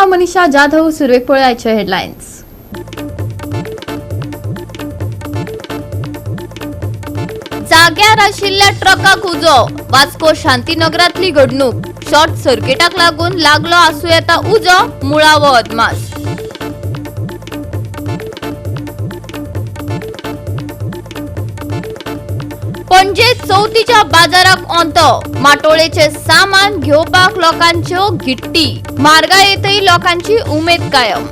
मनीषा जाधव. सुरवेक पळयाचे हेडलाइन्स. जाग्यार आशिल्ल्या ट्रकाक उजो. वास्को शांतीनगरातली घडणूक. शॉर्ट सर्किटाक लागून लागलो आसू येता उजो. मुळावो अदमास. पणजे चवथीच्या बाजाराक ओंतो. माटोळेचे सामान घेवपाक लोकांच्यो गिट्टी. मार्गायेतय लोकांची उमेद कायम.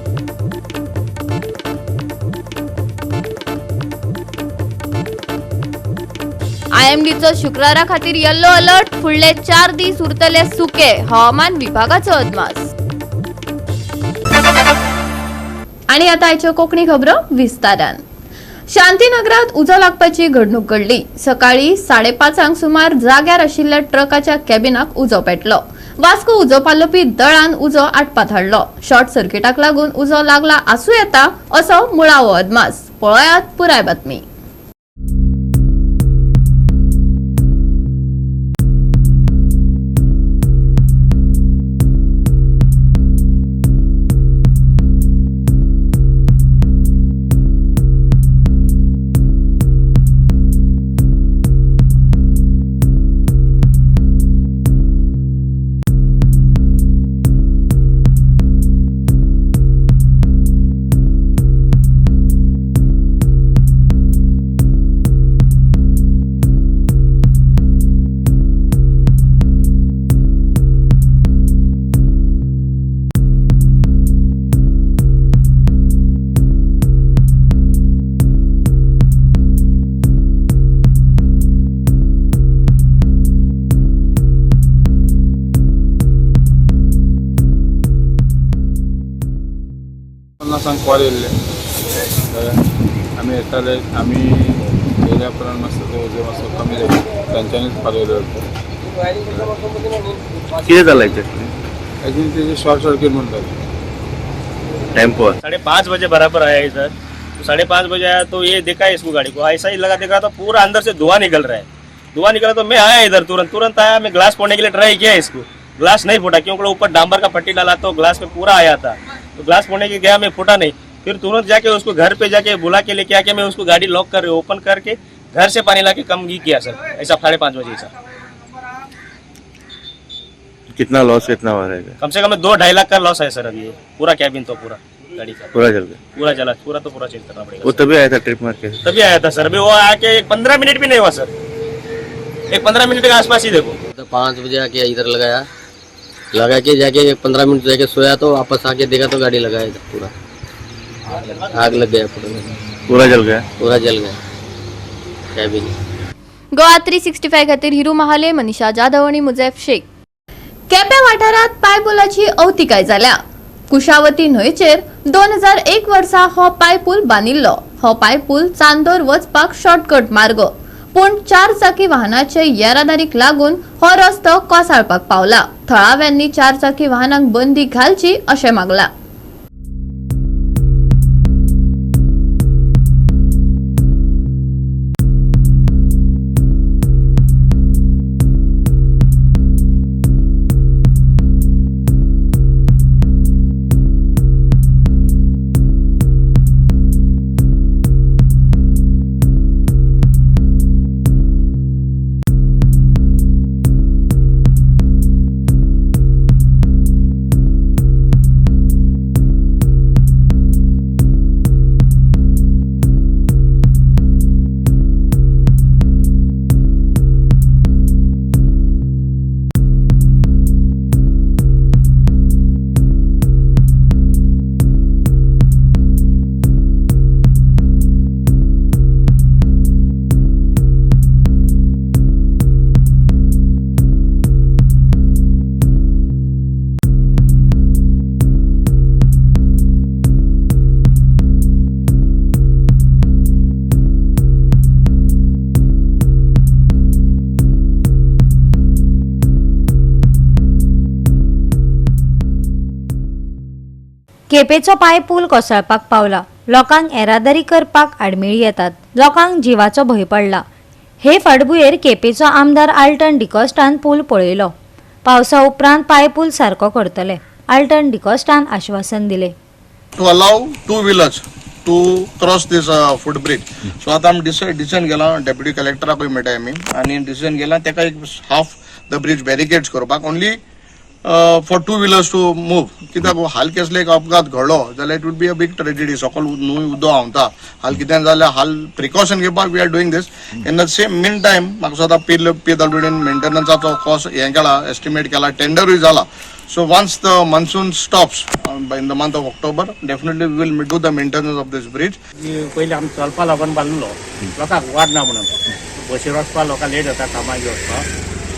आयएमडीचो शुक्रारा खातीर येल्लो अलर्ट. फुडले 4 दीस उरतले सुके. हवामान विभागाचो अदमास. आणि आता आयच्यो कोंकणी खबरो विस्तारान. शांतीनगरात उजो लागपाची घडणूक घडली. सकाळी 5:30 सुमार जाग्यार आशिल्ल्या ट्रकाच्या कॅबिनाक उजो पेटलो. वास्को उजो पालोवपी दळान उजो आटपात हाडलो. शॉर्ट सर्किटाक लागून उजो लागला आसूं येता असो मुळावो अदमास. पळयात पुराय बातमी. कॉल येयल्ले आमी येताले. आमी येयल्या उपरांत मातसो तो मातसो कमी जालो. तांच्यांनीच पावयलो. कितें जालें एक्चुअली तेजे शॉर्ट सर्किट म्हणटाले. टेम्पो 5:30 बजे बराबर आया इधर. तो 5:30 बजे आया तो ये देखा इसको गाड़ी को ऐसा ही लगा देखा तो पूरा अंदर से धुआं निकल रहा है. धुआं निकला तो मैं आया इधर तुरंत आया. मैं ग्लास फोड़ने के लिए ट्राई किया इसको. ग्लास नहीं फूटा क्योंकि ऊपर डांबर का पट्टी डाला तो ग्लास पे पूरा आया था. तो ग्लास फोड़ने के गया मैं, फूटा नहीं. फिर तुरंत जाके उसको घर पे जाके बुला के लेके आके मैं उसको गाड़ी लॉक कर ओपन करके घर से पानी लाके कम ही किया सर. ऐसा 5:30 बजे सर. कितना लॉस कितना हो रहेगा? कम से कम 2-2.5 लाख का लॉस है सर. अभी पूरा कैबिन तो पूरा गाड़ी का पूरा जल गया. पूरा जला. पूरा तो पूरा चेंज करना पड़ेगा. वो तभी आया था ट्रिप मार के? तभी आया था सर. अभी वो आके 15 मिनट भी नहीं हुआ सर. 15 मिनट के आसपास ही देखो. तो 5 बजे आके इधर लगा के जाके 15 मिनट जाके सोया तो वापस आके देखा तो गाड़ी लगाया इधर. पूरा आग लग गया. पूरा जल गया. पूरा जल गया कैबिन. गोवा 365 खातीर हिरू महाले, मनीषा जाधव आणि मुजैफ शेख. केप्यां वाठारात पायपुलाची अवतिकाय जाल्या. कुशावती न्हंयचेर 2001 वर्सा हो पायपूल बांदिल्लो. हो पायपूल चांदोर वचपाक शॉर्टकट मार्ग. पूण 4 चाकी वाहनाचे येरादारीक लागून हो रस्तो कोसळपाक पावला. थळाव्यांनी 4 चाकी वाहनांक बंदी घालची अशें मागला. केपेचो पायपूल कोसळपाक पावला. लोकांक येरादारी करपाक आडमेळी येतात. लोकांक जिवाचो भंय पडला. हे फाटभुंयेर केपेचो आमदार आल्टन डिकॉस्टान पूल पळयलो. पावसा उपरांत पायपूल सारको करतले. आल्टन डिकॉस्टान आश्वासन दिले. to allow two-wheelers to cross this footbridge. So आता आमी डिसिजन गेला डेप्युटी कलेक्टराकूय मेळटाय आमी आनी डिसिजन गेला तेका एक हाफ द ब्रिज बॅरिकेड्स करपाक only for two wheelers to move. कित्याक हाल कसले एक अपघात घडलो जाल्यार it would be a big tragedy. सकयल न्हंय उदक व्हांवता हाल कितें जाल्यार हाल प्रिकॉशन घेवपाक we are doing this. In the same mean time म्हाका सदां PWDन मेंटेनन्साचो कॉस्ट हें केला एस्टिमेट केला टेंडरूय जाला. So once the monsoon stops in the month of October, definitely we will do the maintenance of this bridge. पहिले आमी चलपा लागून बांदलो लोकांक वाट ना म्हणून बशीर वचपा लोकांक लेट जाता कामाक वचपाक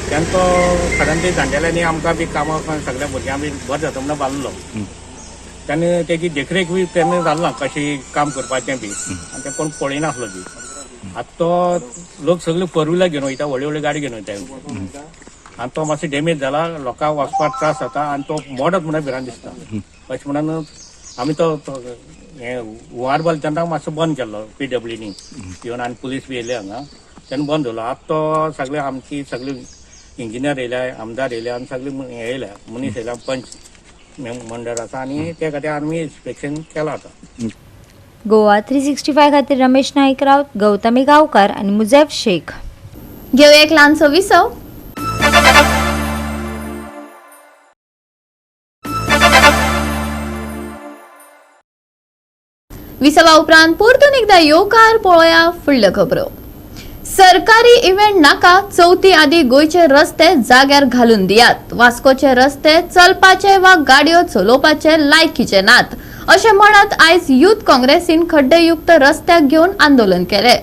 तेंकां खऱ्यान ते जाणटेल्यांनी आमकां बी कामाक सगळ्या भुरग्यांक बी बरें जाता म्हणून बांदलो. तेन्ना तेजी देखरेख बी तेन्ना जाल्लो कशी काम करपाचें बी आनी तें कोण पळयनासलो बी. आतां तो लोक सगळे फोर व्हिलर घेवन वयता व्हडल्यो व्हडल्यो गाडी घेवन वयता आनी तो मातसो डॅमेज जाला लोकांक वचपाक त्रास जाता आनी तो मोडत म्हणून भिरांत दिसता. अशें म्हणून आमी तो हें हुंवार बल तेन्ना मातसो बंद केल्लो PWDनी इवन आनी पुलीस बी येयले हांगा तेन्ना बंद दवरलो. आतां तो सगळे आमची सगळे इंजिनियर येयल्या आमदार येयल्या आनी सगळे हे येयल्या मनीस येयल्या पंच मंडळ आसा आनी ते खातीर आमी इन्स्पेक्शन केलां आतां. गोवा 365 खातीर रमेश नाईक राऊत, गौतमी गांवकार आणि मुजैफ शेख. घेऊया एक ल्हानसो विसव. विसवा उपरांत परतून एकदा येवकार पळोवया फुडल्यो खबरो. सरकारी इव्हेंट नाका चवथी आदी गोंयचे रस्ते जाग्यार घालून दियात. वास्कोचे रस्ते चलपाचे वा गाडयो चलोवपाचे लायकीचे नात अशें म्हणत आयज युथ काँग्रेसीन खड्डेयुक्त रस्त्याक घेवन आंदोलन केले.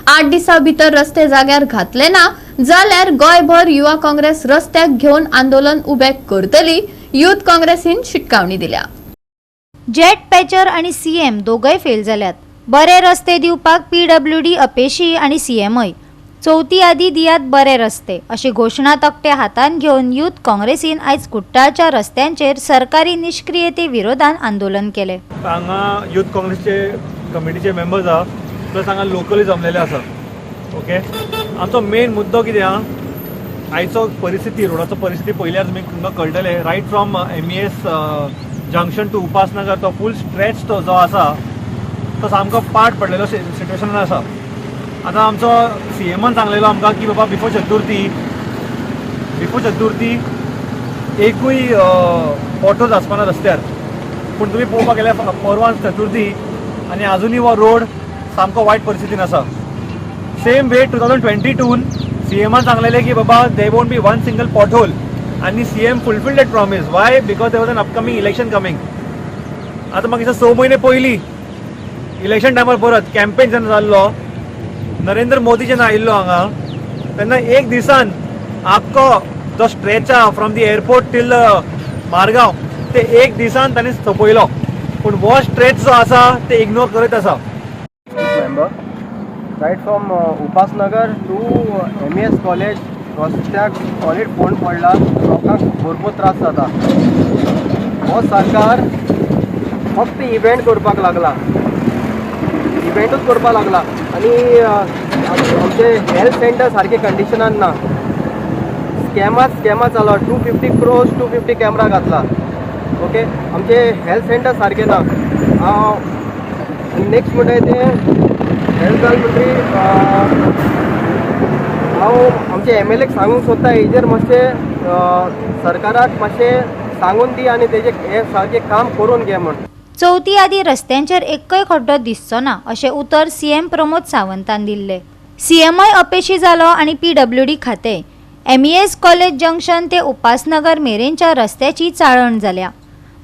8 दिसां भितर रस्ते जाग्यार घातले ना जाल्यार गोंयभर युवा काँग्रेस रस्त्याक घेवन आंदोलन उबे करतली युथ काँग्रेसीन शिटकावणी दिल्या. जेट पॅचर आणि CM दोगय फेल जाल्यात. बरे रस्ते दिवपाक PWD अपेशी आणि CMय चवथी आदी दियात बरे रस्ते अशी घोषणा तकटे हातान घेवन युथ काँग्रेसीन आयज कुट्टाळच्या रस्त्यांचेर सरकारी निष्क्रियते विरोधान आंदोलन केले. हांगा युथ काँग्रेसचे कमिटीचे मेंबर्स आहा प्लस हांगा लोकली जमलेले आसा. ओके आमचो मेन मुद्दो कितें आहा आयचो परिस्थिती रोडाचो परिस्थिती पयल्यार तुमकां कळटले. Right from MES junction to Upasnagar तो फूल स्ट्रेच तो जो आसा तो सामको पाड पडलेलो सिट्युएशनान आसा. आतां आमचो CMन सांगलेलो आमकां की बाबा बिफोर चतुर्थी एकूय ऑटोज आसपाना रस्त्यार. पूण तुमी पळोवपाक गेल्यार परवां चतुर्थी आनी आजुनूय हो रोड सामको वायट परिस्थितीन आसा. सेम वे 2022 CMन सांगलेलें की बाबा there won't be one single pothole आणि CM fulfil that promise. Why because there was an upcoming election coming. आतां म्हाका दिसता 6 म्हयने पयलीं इलेक्शन टायमार परत कॅम्पेन जेन्ना जाल्लो नरेंद्र मोदी जेन्ना आयिल्लो हांगा तेन्ना एक दिसान आख्खो जो स्ट्रेच आहा from the airport till Margao ते एक दिसान तांणी सोंपयलो. पूण हो स्ट्रेच जो आसा ते इग्नोर करीत आसा. Member right from Upasnagar to MES college रस्त्याक सॉलिड फोंड पडला. लोकांक भरपूर त्रास जाता. हो सरकार फक्त इव्हेंट करपाक लागला इव्हेंटूच करपाक लागला आनी आमचे हेल्थ सेंटर सारके कंडिशनान ना. स्कॅमां चालू 250 crores 250 कॅमेरा घातला. ओके आमचे हेल्थ सेंटर सारके ना. नेक्स्ट म्हणटाय ते हेल्थ मंत्री हांव आमचे MLAक सांगूंक सोदता हेजेर मातशें सरकाराक मातशें सांगून दी आनी तेजें हें सारकें काम करून घे म्हण. चवथी आदी रस्त्यांचेर एकय खड्डो दिसचो ना अशें उतर CM प्रमोद सावंतान दिल्ले. CMय अपेशी जालो आनी PWD खातें. MES कॉलेज जंक्शन ते उपासनगर मेरेनच्या रस्त्याची चाळण जाल्या.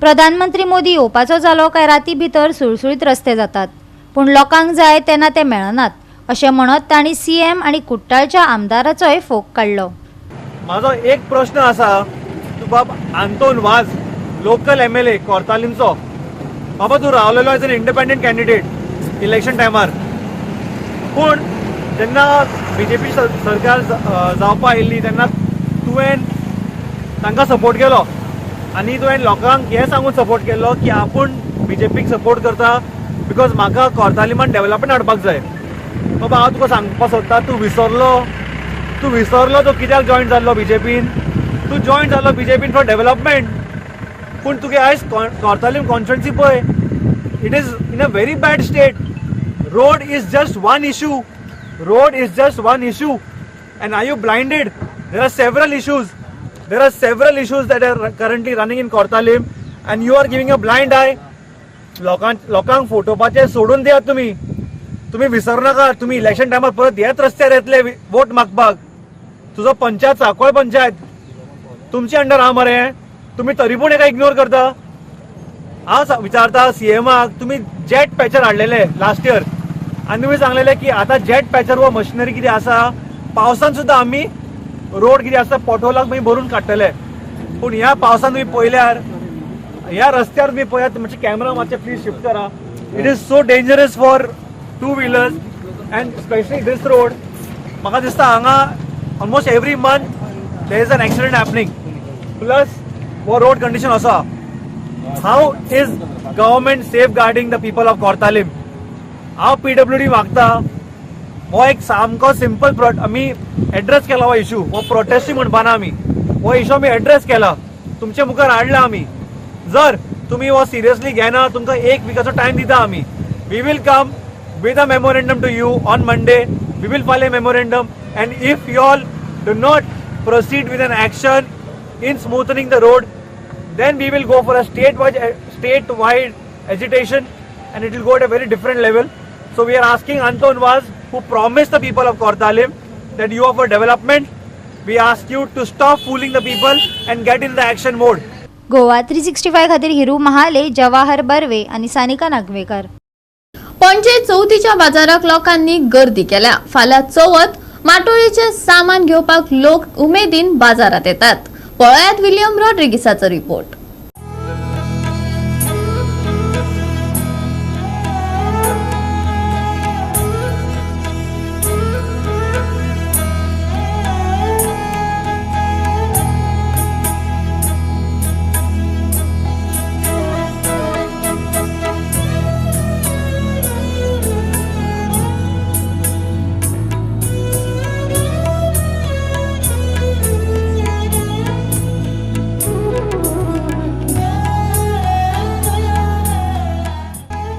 प्रधानमंत्री मोदी येवपाचो जालो काय राती भितर सुळसुळीत रस्ते जातात पूण लोकांक जाय तेन्ना ते मेळनात अशें म्हणत तांणी CM आनी कुट्टाळच्या आमदाराचोय फोग काडलो. म्हाजो एक प्रश्न आसा तूं बाब आंतोन वाज लोकल MLA कोर्तालीमचो बाबा तूं रावलेलो as an independent candidate election टायमार. पूण जेन्ना BJP सरकार जावपा आयिल्ली तेन्ना तुवें तांकां सपोर्ट केलो आनी तुवें लोकांक हें सांगून सपोर्ट केलो की आपूण BJPक सपोर्ट करता बिकॉज म्हाका कोर्तालीमान डेव्हलपमेंट हाडपाक जाय. बाबा हांव तुका सांगपाक सोदता तूं विसरलो तो कित्याक जॉयन जाल्लो BJPन. तूं जॉयन जाल्लो BJPन फॉर डेव्हलपमेंट. पूण तुगे आयज कोर्तालीम कॉन्स्टिट्युएन्सी पळय, it is in a very bad state. Road is just one issue. Road is just one issue. And are you blinded? There are several issues. There are several issues that are currently running in Kortalim, and you are giving a blind eye. लोकांक फोटोपाचे सोडून दियात तुम्ही. तुम्ही विसरू नका, तुम्ही election टायमार परत ह्याच रस्त्यार येतले वोट मागपाक. तुजो पंचायत सांकवाळ पंचायत तुमच्या अंडर हा मरे, तुम्ही तरी पूण एका इग्नोर करता. हांव विचारता सीएमाक, तुम्ही जेट पॅचर हाडलेले लास्ट इयर आनी तुम्ही सांगलेले की आता जेट पॅचर व मशिनरी कितें आसा, पावसान सुद्दां आमी रोड कितें आसा पोटहोलाक मागीर भरून काडटले. पूण ह्या पावसान तुम्ही पळयल्यार ह्या रस्त्यार तुम्ही पळयात, मातशे कॅमेरा मातशे प्लीज शिफ्ट करा. It is so dangerous for two wheelers and specially this road. म्हाका दिसता हांगा almost every month there is an accident happening. Plus वो रोड कंडिशन आसा. How is government safeguarding the people of Cortalim? हांव PWD मागता, हो एक सामको सिंपल आमी एड्रेस केला. हो इशू हो प्रोटेस्टूय म्हणपाना आमी, हो इशू आमी एड्रेस केला, तुमचे मुखार हाडला आमी. जर तुम्ही हो सिरियसली घेना, तुमकां एक विकाचो टायम दिता आमी. We will come with a memorandum to you on Monday. We will file a memorandum, and if you all do not proceed with an action in smoothening the road, then we will go for a statewide agitation, and it will go at a very different level. So we are asking Anton Vaz, who promised the people of Kortalim that you are for development, we ask you to stop fooling the people and get in the action mode. Goa 365 खातीर हिरू महाले, जवाहर बर्वे आणि सानिका नागवेकर. पणजे चवथीच्या बाजाराक लोकांनी गर्दी केल्या. फाल्यां चवथ, माटोळीचे सामान घेवपाक लोक उमेदीन बाजारात येतात. पळयात विलियम रॉड्रिगीसाचो रिपोर्ट.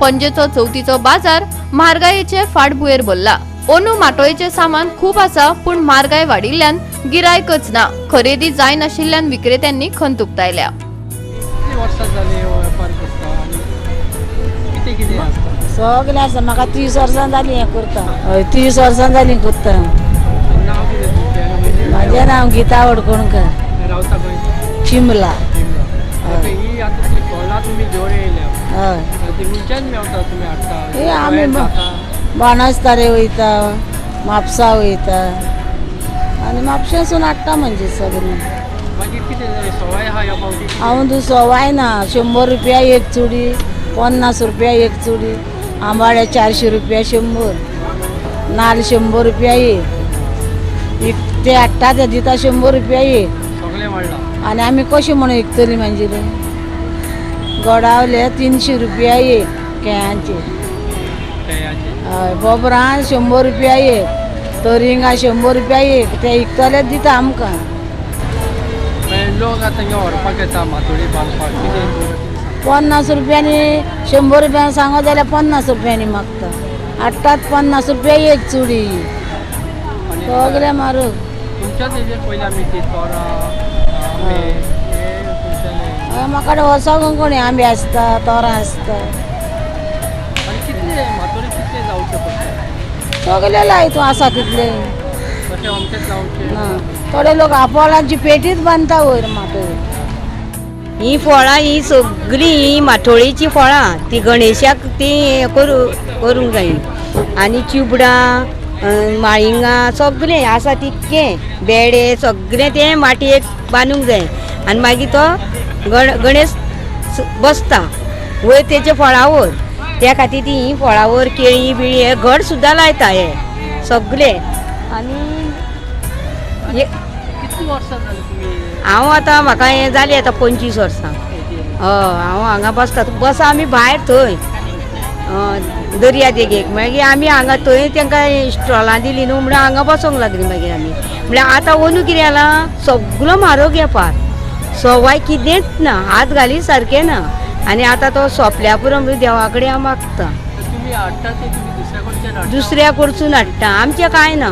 पणजेचो चवथीचो बाजार म्हारगायेचे फाटभुंयेर भरला. ओनू माटोळेचे सामान खूप आसा, पूण म्हारगाय वाडिल्ल्यान गिरायकच ना. खरेदी जाय नाशिल्ल्यान विक्रेत्यांनी खंत उक्तायल्या. सगळें आसा. म्हाका 30 वर्सां जालीं हें करता. हय 30 वर्सां जालीं करता. म्हाजें नांव गीता वडकोणकर, शिमला. हय आमी बाणस्तारे वयता, म्हापसा वयता आनी म्हापशेसून हाडटा म्हणजे सगळें. हांव सवाय ना. 100 रुपया एक चुडी, 50 रुपया एक चुडी, आंबाड्या 400 रुपया 100, नाल्ल 100 रुपया एक. ते हाडटा ते दिता 100 रुपया एक. आनी आमी कशें म्हणून विकतली म्हणजे गोडावले 300 रुपया एक केळ्यांचे. हय बोबरां 100 रुपया एक, तरिंगा 100 रुपया एक. ते विकतले दिता आमकां. लोक आतां व्हरपाक येता मातोळी बांदपाक 50 रुपयांनी, 100 रुपयांनी सांगो जाल्यार 50 रुपयांनी मागता. हाडटात 50 रुपया एक चुडी. सगळे म्हारग. म्हाका वर्साक कोणी आंबे आसता, तोरां आसता. सगळे लायतो आसा तितले ना. थोडे लोक आपोळांची पेटीच बांदता वयर माटोळी. ही फळां ही सगळी ही माटोळीची फळां ती गणेशाक ती करूंक जाय. आनी चिबडां, माळिंगां सगळें आसा तितकें, बेडे सगळें तें माटयेक बांदूंक जाय. आनी मागीर तो गणेश बसता वयर तेचे फळावर. त्या खातीर ती ही फळावर केळी बिळी हे घड सुद्दां लायता हे सगळे. आनी हांव आतां म्हाका हें जाली आतां 25 वर्सां. हय हांव हांगा बसता. बस आमी भायर थंय दर्या देगेक. मागीर आमी हांगा थंय तांकां स्टॉलां दिलीं न्हू म्हणून हांगा बसोंक लागलीं. मागीर आमी म्हणल्यार आतां अंदू कितें जालां, सगळो म्हारग येपार, सवाय कितेंच ना, हात घाली सारखे ना. आणि आता तो सोंपल्या पुरो देवा कडेन हांव मागता. दुसऱ्या कडसून हाडटा, आमचें कांय ना.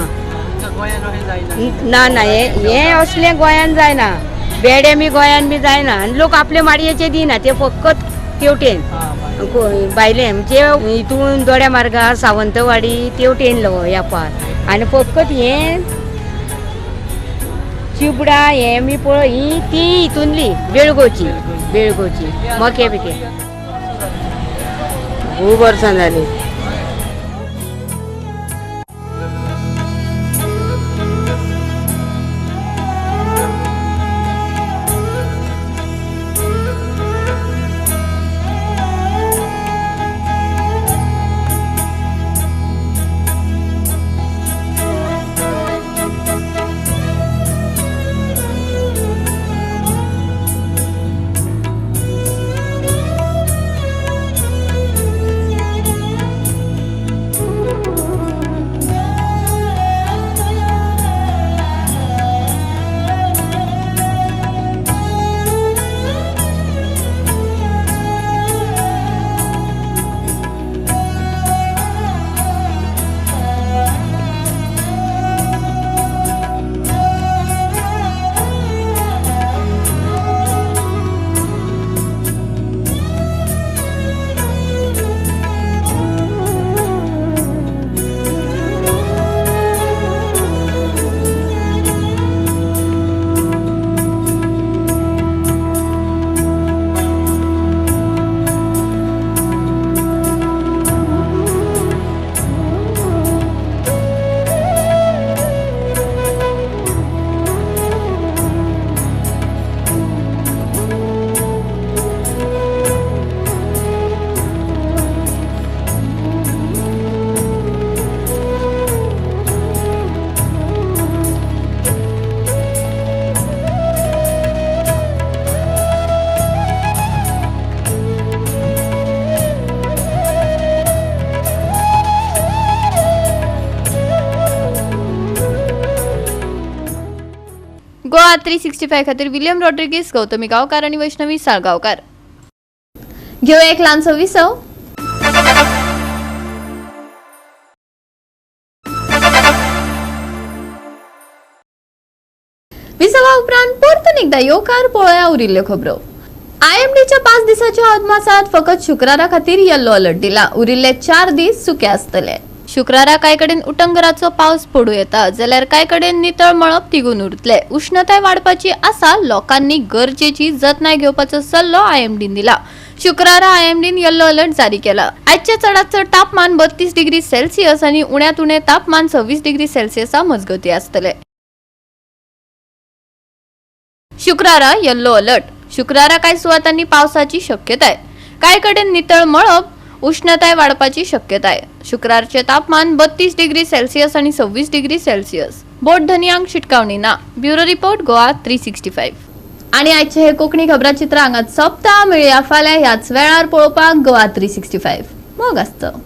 ना हे असलें गोंयान जायना. बेडे बी गोंयान बी जायना. आनी लोक आपले माडयेचे दिना, ते फकत तेवटेन भायले म्हणजे हितून दोड्या मार्गार सावंतवाडी तेवटेन येपार. आनी फकत हे चिबडा हे मी पळय ही ती हितूनली बेळगोची मके बिके खूब वर्सां जाली. गोवा 365 खातीर विलियम रॉड्रिगीस, गौतमी गावकार आणि वैष्णवी साळगावकार. घेऊया एक ल्हानसो विसव. विसवा उपरांत परतून एकदा येवकार पळोवया उरिल्ल्यो खबरो. IMDच्या 5 दिसाच्या अदमासात फकत शुक्रारा खातीर येल्लो अलर्ट दिला. उरिल्ले 4 दीस सुके आसतले. शुक्रारा कांय कडेन उटंगराचो पावस पडू येता, जाल्यार कांय कडेन नितळ मळब तिगून उरतले. उष्णताय वाडपाची आसा, लोकांनी गरजेची जतनाय घेवपाचो सल्लो IMDन दिला. शुक्रारा IMDन येल्लो अलर्ट जारी केला. आजचे चडांत चड तापमान 32 डिग्री सेल्सियस आणि उण्यांत उणें तापमान 26 डिग्री सेल्सियसा मजगती आसतले. शुक्रारा येल्लो अलर्ट. शुक्रारा कांय सुवातांनी पावसाची शक्यताय. कांय कडेन नितळ मळब, उष्णताय वाडपाची शक्यताय. शुक्रारचे तापमान 32 डिग्री सेल्सियस आणि 26 डिग्री सेल्सियस. बोट धनियांक शिटकावणी ना. Bureau report Goa 365. आणि आजचे हे कोकणी खबराचित्र हांगाच सोंपता. मेळुया फाल्यां ह्याच वेळार पळोवपाक गोवा 365. मोग आसचो.